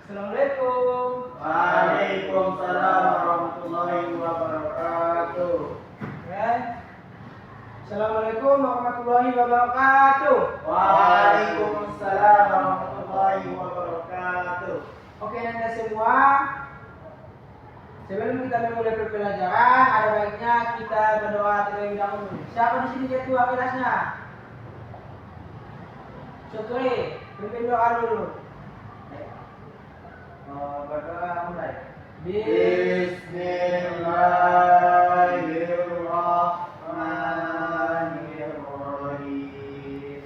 Assalamualaikum. Waalaikumsalam warahmatullahi wabarakatuh. Ya. Assalamualaikum warahmatullahi wabarakatuh. Waalaikumsalam warahmatullahi wabarakatuh. Oke, Anda semua. Sebelum kita memulai pembelajaran, ada baiknya kita berdoa terlebih dahulu. Siapa di sini ketua kelasnya? Syukri, pimpin doa dulu. Berdoa mulai. Bismillahirrahmanirrahim.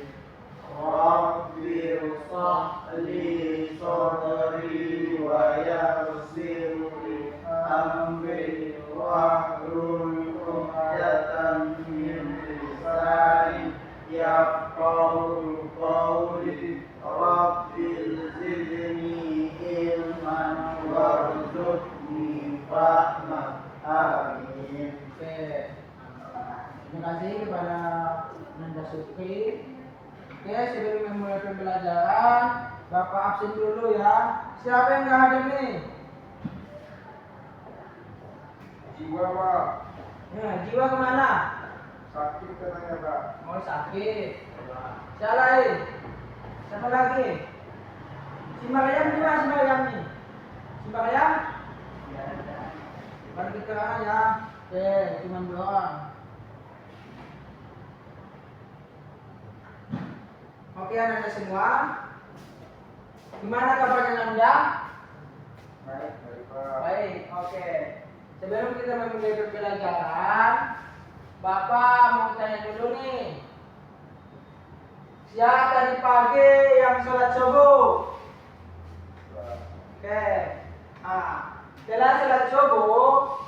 Rabbir sahli sadri wa yassir li amri wahlul 'uqdatam min lisani yafqahu qawli. Rabbil zidni ilman warzuqni fahma. Amin. Oke. Terima kasih kepada Nanda Syukri. Oke, sebelum memulai pembelajaran, Bapak absen dulu ya. Siapa yang nggak hadir nih? Jiwa Pak, Nah, jiwa kemana? sakit katanya Pak. Mau sakit. Siapa lain? Siapa lagi? Si Maryam juga, si Maryam nih. Si Maryam? Bagi keterangan ya. Oke, cuma doang. Oke, Anda semua. Gimana kabarnya Anda? Baik, baik Pak. Baik, oke. Sebelum kita memulai pembelajaran, Bapak mau tanya dulu nih. Siapa tadi pagi yang sholat subuh? Oke. Setelah sholat subuh,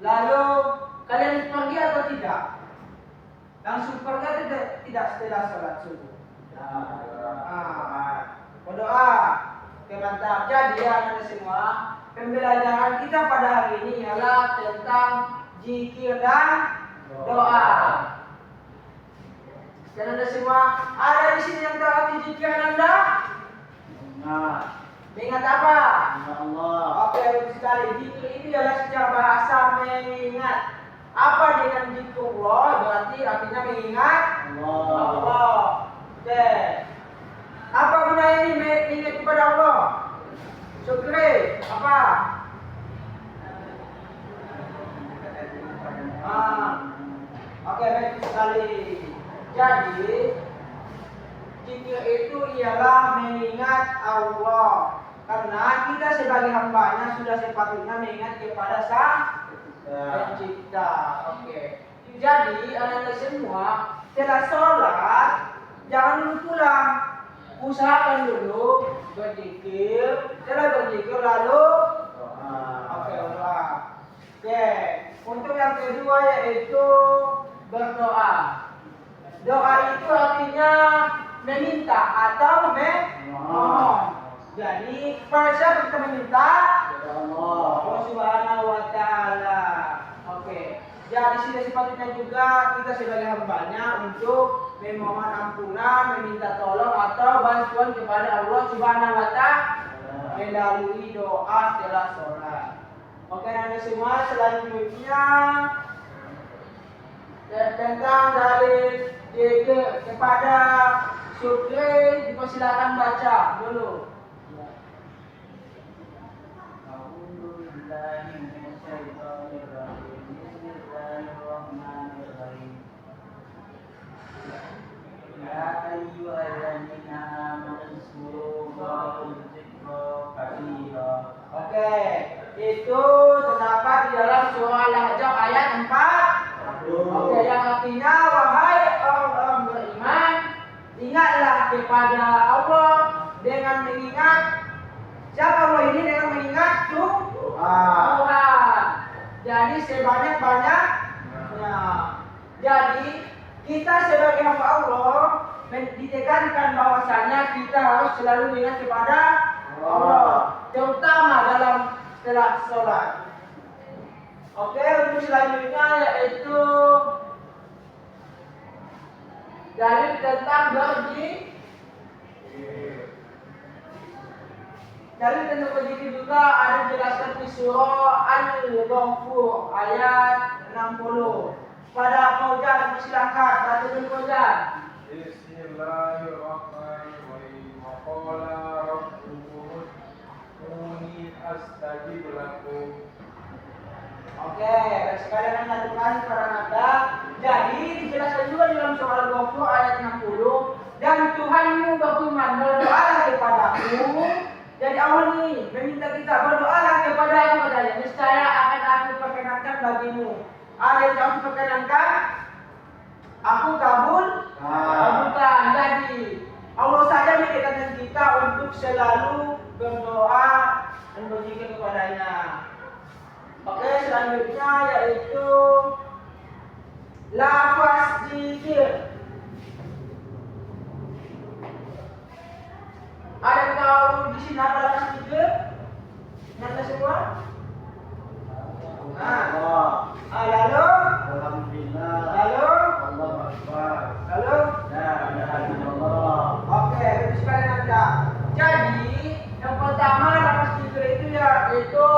lalu kalian pergi atau tidak? Langsung pergi atau tidak setelah sholat subuh? Berdoa. Oke, mantap. Jadi ya Anda semua, pembelajaran kita pada hari ini ialah tentang zikir dan doa. Dan Anda semua, ada di sini yang tahu arti zikir Anda? Mengingat apa? Allah. Oke, bagus sekali. Zikir itu adalah secara bahasa mengingat. Apa dengan zikrullah? Berarti artinya mengingat Allah. Oke. Apa guna ini mengingat kepada Allah? Syukri, apa? Oke, baik sekali. Jadi, zikir itu ialah mengingat Allah. Karena kita sebagai hambanya sudah sepatutnya mengingat kepada Sang Pencipta. Oke. Jadi, anak-anak semua, setelah sholat, jangan dulu pulang. Usahakan dulu berzikir. Setelah berzikir lalu doa. Oke. Untuk yang kedua yaitu berdoa. Doa itu artinya meminta atau memohon. Jadi pada siapa kita meminta? Allah Subhanahu wa Ta'ala. Oke. Jadi sudah sepatutnya juga kita sebagai hambanya untuk memohon ampunan, meminta tolong atau bantuan kepada Allah Subhanahu wa Ta'ala melalui doa setelah sholat. Oke, Anda semua, selanjutnya tentang dari kepada Syukri, dipersilakan baca dulu. Ya ayyuhalladzina amanu zkurullaha dzikra katsira. Oke, itu terdapat di dalam surah Al-Ahzab ayat 4. Oke, yang artinya wahai orang-orang beriman, ingatlah kepada Allah dengan mengingat siapa Allah ini dengan mengingat Tuhan. Jadi sebanyak-banyaknya. Jadi kita sebagai hamba Allah ditekankan bahwasanya kita harus selalu mengingat kepada Allah, terutama dalam setelah sholat. Oke, untuk selanjutnya yaitu dalil tentang berzikir. Jadi tentang berzikir juga ada dijelaskan di surah Al-Ghafur ayat 60. Pada Fauzan persilakan baca dulu Fauzan. Bismillahirrahmanirrahim. Waqala rabbukum ud'uni astajib lakum. Oke, sekalian anda kembali para nada. Jadi dijelaskan juga di dalam surah Al-Ghafur ayat 60. Dan Tuhanmu berfirman, berdoalah kepadaku. Jadi Allah nih meminta kita berdoalah kepada aku katanya. Niscaya akan aku perkenankan bagimu. Ada yang aku perkenankan, aku kabulkan. Jadi Allah saja mengingatkan kita untuk selalu berdoa dan berzikir kepadanya. Oke, selanjutnya yaitu lafaz zikir. Ada yang tahu di sini apa lafaz zikir? Nanda semua? Lalu? Alhamdulillah. Lalu? Allahu Akbar. Lalu? La ilaha illallah. Oke, itu sekalian Anda. Jadi, yang pertama lafaz zikir itu yaitu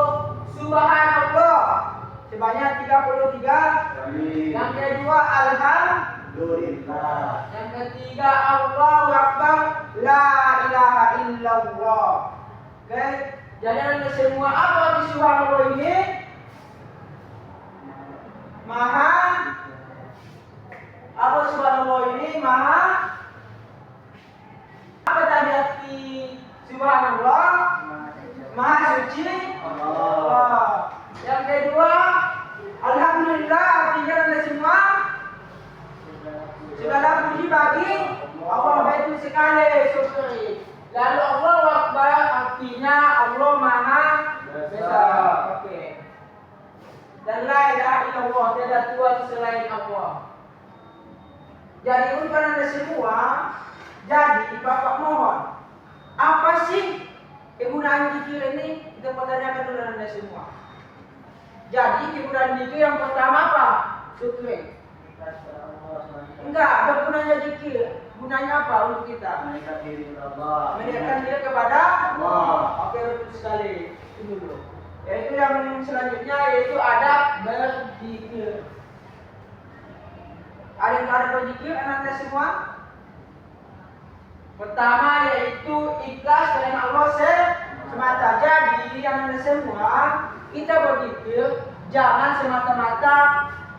Subhanallah sebanyak 33. Yang kedua Alhamdulillah. Yang ketiga Allahu Akbar, la ilaha illallah. Oke, jadi anda semua apa arti Subhanallah ini? Maha. Apa Subhanallah ini? Maha. Apa tadi arti Subhanallah? Maha suci Allah. Yang kedua, Alhamdulillah artinya anda semua segala puji bagi Allah, betul sekali, syukri. Lalu Allah Akbar artinya Allah Maha Besar. Oke. Dan la ilaha illallah, tiada Tuhan selain Allah. Jadi untuk anda semua, jadi Bapak mohon, apa sih kegunaan zikir ini? Kita pertanyakan dulu anda semua. Jadi kegunaan zikir yang pertama apa? Syukri. Enggak, bergunanya zikir. Gunanya apa untuk kita? Mendekatkan diri kepada Allah. Mendekatkan diri kepada Allah. Oke, betul sekali. Itu dulu. Yaitu yang selanjutnya yaitu adab berzikir. Ada yang ada berzikir anak-anak semua? Pertama yaitu ikhlas karena Allah semata. Jadi anak-anak semua kita berzikir jangan semata-mata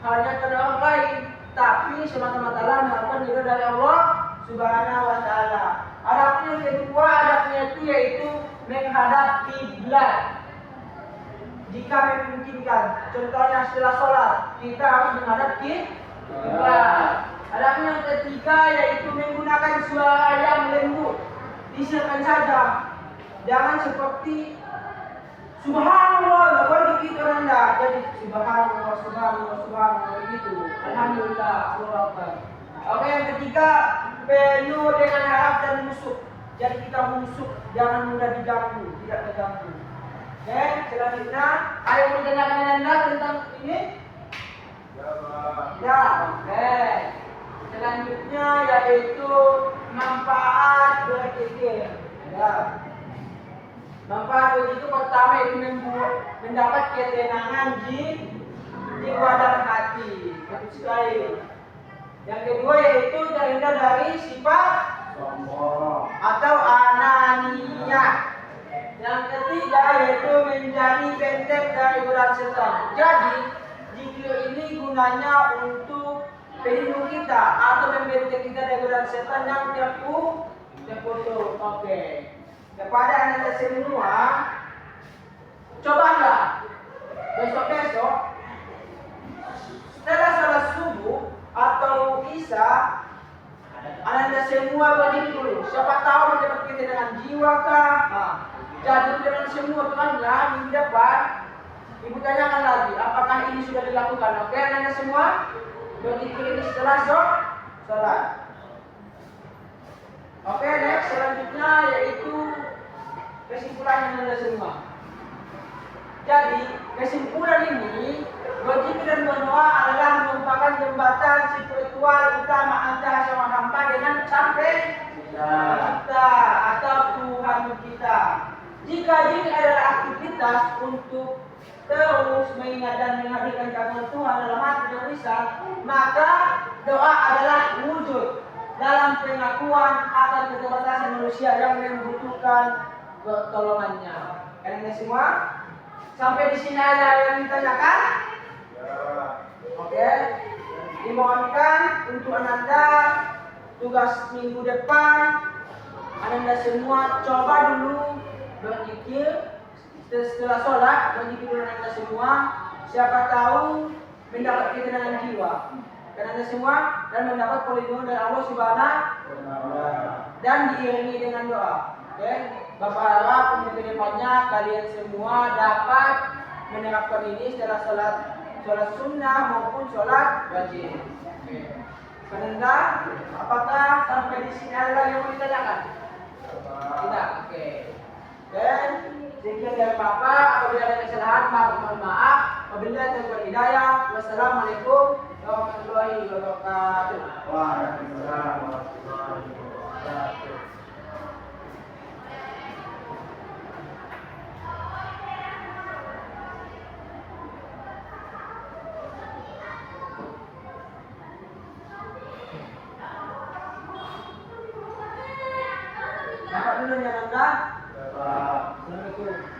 hanya karena orang lain, tapi semata-mata mengharapkan ridho dari Allah Subhanahu wa taala. Adabnya yang kedua, adabnya itu yaitu menghadap kiblat. Jika memungkinkan, contohnya setelah sholat kita harus menghadap kiblat. Adabnya yang ketiga yaitu menggunakan suara yang lembut. Disiarkan saja, jangan seperti Subhanallah, nggak boleh begitu anda. Jadi Subhanallah, Subhanallah, Subhanallah begitu. Alhamdulillah, Allah Akbar. Oke, yang ketiga penuh dengan harap dan musuh. Jadi kita musuh, jangan mudah diganggu, tidak terganggu. Oke, selanjutnya ada yang mendengarkan anda tentang ini? Ya, oke. Selanjutnya yaitu manfaat berzikir. Ya. Manfaat itu pertama itu mendapat ketenangan jiwa dan hati. Betul sekali. Yang kedua yaitu terhindar dari sifat sombong atau ananiah. Yang ketiga yaitu menjadi benteng dari godaan setan. Jadi zikir ini gunanya untuk pelindung kita atau membenteng kita dari godaan setan yang terputus. Oke. Kepada anda semua, cobalah besok-besok setelah salat subuh atau isya, anda semua berzikir dulu. Siapa tahu mendapat ketenangan jiwa kah? Jadi dengan semua temannya minggu depan, ibu tanyakan lagi, apakah ini sudah dilakukan? Oke, anda semua berzikir ini setelah sholat. Oke, next selanjutnya yaitu kesimpulan anda semua. Jadi kesimpulan ini, berzikir dan berdoa adalah merupakan jembatan spiritual utama antara seorang hamba dengan sampai kita atau Tuhan kita. Jika ini adalah aktivitas untuk terus mengingat dan menghadirkan keagungan Tuhan dalam hati dan lisan, maka doa adalah wujud dalam pengakuan akan keterbatasan manusia yang membutuhkan pertolongannya. Kalian semua sampai di sini ada yang ditanyakan? Ya. Oke. Dimohonkan untuk Ananda tugas minggu depan Ananda semua coba dulu berzikir setelah sholat, berzikir dulu Ananda semua, siapa tahu mendapat ketenangan jiwa dan Anda semua dan mendapat perlindungan dari Allah Subhanahu dan diiringi dengan doa. Oke, Bapak harap untuk kedepannya kalian semua dapat menerapkan ini setelah sholat sunnah maupun sholat wajib. Oke. Ananda, apakah sampai di sini ada yang mau ditanyakan? Tidak. Oke. Dan sekian dari Bapak. Apabila ada kesalahan, mohon maaf. Apabila ada hidayah. Wassalamualaikum warahmatullahi wabarakatuh. Waalaikumsalam warahmatullahi wabarakatuh. Bapak dulu ya Anda. Bapak. Assalamualaikum.